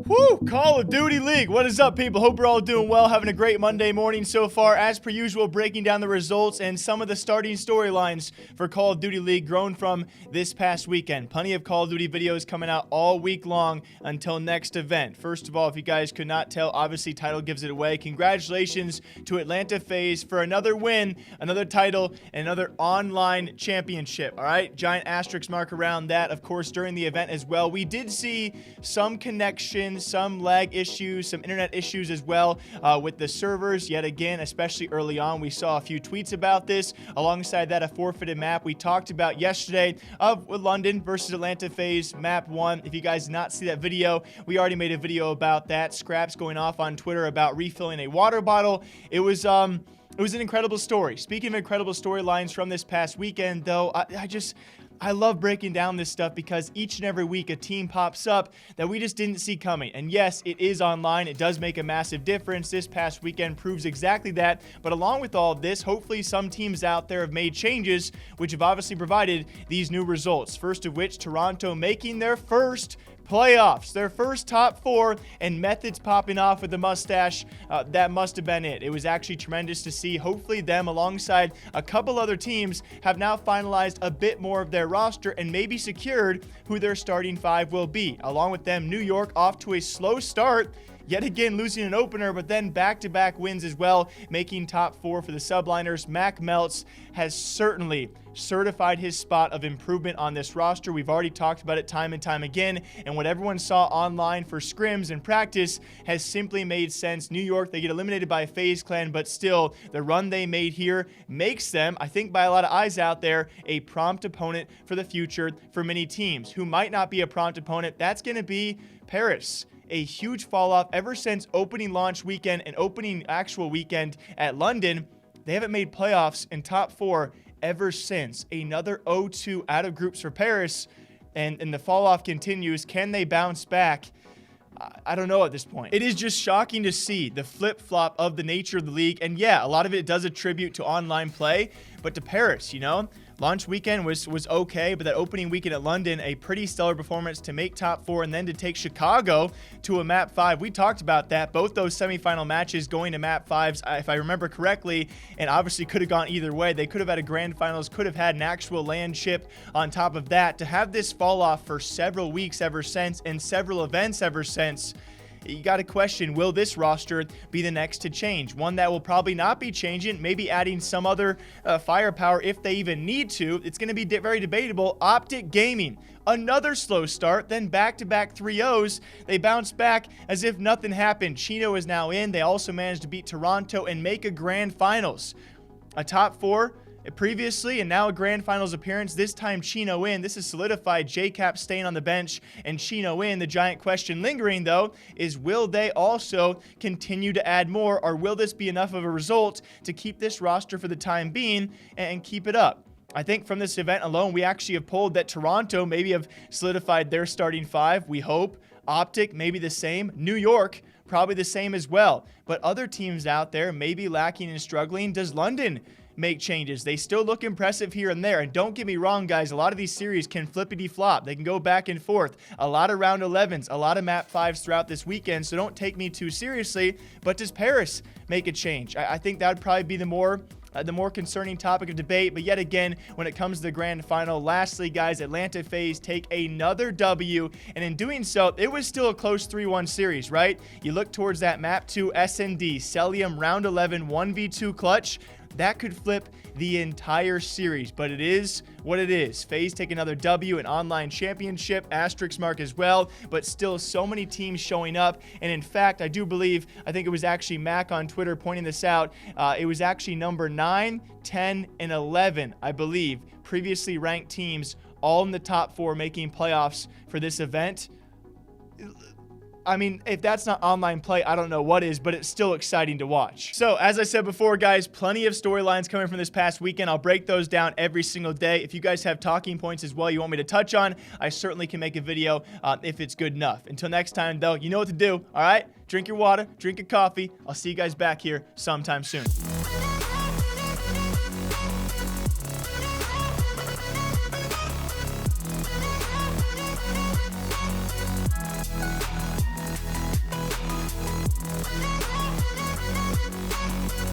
Woo! Call of Duty League. What is up, people? Hope you're all doing well, having a great Monday morning so far. As per usual, breaking down the results and some of the starting storylines for Call of Duty League grown from this past weekend. Plenty of Call of Duty videos coming out all week long until next event. First of all, if you guys could not tell, obviously title gives it away. Congratulations to Atlanta FaZe for another win, another title, and another online championship. All right, giant asterisk mark around that. Of course, during the event as well, we did see some connections, some lag issues, some internet issues as well with the servers. Yet again, especially early on, we saw a few tweets about this. Alongside that, a forfeited map we talked about yesterday of London versus Atlanta FaZe map 1. If you guys did not see that video, we already made a video about that. Scraps going off on Twitter about refilling a water bottle. It was an incredible story. Speaking of incredible storylines from this past weekend, though, I love breaking down this stuff because each and every week a team pops up that we just didn't see coming. And yes, it is online. It does make a massive difference. This past weekend proves exactly that. But along with all of this, hopefully some teams out there have made changes, which have obviously provided these new results. First of which, Toronto making their first playoffs, their first top 4, and Methods popping off with the mustache. That must have been it. It was actually tremendous to see. Hopefully them, alongside a couple other teams, have now finalized a bit more of their roster and maybe secured who their starting 5 will be. Along with them, New York off to a slow start, yet again losing an opener, but then back-to-back wins as well, making top 4 for the Subliners. Mac Meltz has certainly certified his spot of improvement on this roster. We've already talked about it time and time again, and what everyone saw online for scrims and practice has simply made sense. New York, they get eliminated by a FaZe clan, but still, the run they made here makes them, I think by a lot of eyes out there, a prompt opponent for the future for many teams. Who might not be a prompt opponent, that's going to be Paris. A huge fall off ever since opening launch weekend and opening actual weekend at London. They haven't made playoffs in top 4 ever since. Another 0-2 out of groups for Paris, and the fall off continues. Can they bounce back? I don't know at this point. It is just shocking to see the flip-flop of the nature of the league. And yeah, a lot of it does attribute to online play, but to Paris, you know? Launch weekend was okay, but that opening weekend at London, a pretty stellar performance to make top 4 and then to take Chicago to a map 5. We talked about that. Both those semifinal matches going to map 5s, if I remember correctly, and obviously could have gone either way. They could have had a grand finals, could have had an actual land ship on top of that. To have this fall off for several weeks ever since and several events ever since, you got to question, will this roster be the next to change? One that will probably not be changing, maybe adding some other firepower if they even need to. It's going to be very debatable. OpTic Gaming, another slow start, then back-to-back 3-0s. They bounce back as if nothing happened. Chino is now in. They also managed to beat Toronto and make a grand finals. A top 4 previously, and now a grand finals appearance, this time Chino in. This has solidified JCap staying on the bench and Chino in. The giant question lingering, though, is will they also continue to add more, or will this be enough of a result to keep this roster for the time being and keep it up? I think from this event alone, we actually have pulled that Toronto maybe have solidified their starting 5, we hope. OpTic, maybe the same. New York, probably the same as well. But other teams out there may be lacking and struggling. Does London make changes? They still look impressive here and there. And don't get me wrong, guys, a lot of these series can flippity flop. They can go back and forth. A lot of round 11s, a lot of map 5s throughout this weekend, so don't take me too seriously. But does Paris make a change? I think that would probably be the more concerning topic of debate. But yet again, when it comes to the grand final, lastly, guys, Atlanta FaZe take another W, and in doing so, it was still a close 3-1 series, right? You look towards that map 2 SND Celium round 11 1v2 clutch. That could flip the entire series, but it is what it is. FaZe take another W, an online championship, asterisk mark as well, but still so many teams showing up. And in fact, I think it was actually Mac on Twitter pointing this out. It was actually number 9, 10, and 11, I believe, previously ranked teams all in the top 4 making playoffs for this event. I mean, if that's not online play, I don't know what is, but it's still exciting to watch. So, as I said before, guys, plenty of storylines coming from this past weekend. I'll break those down every single day. If you guys have talking points as well you want me to touch on, I certainly can make a video if it's good enough. Until next time, though, you know what to do, all right? Drink your water, drink your coffee. I'll see you guys back here sometime soon.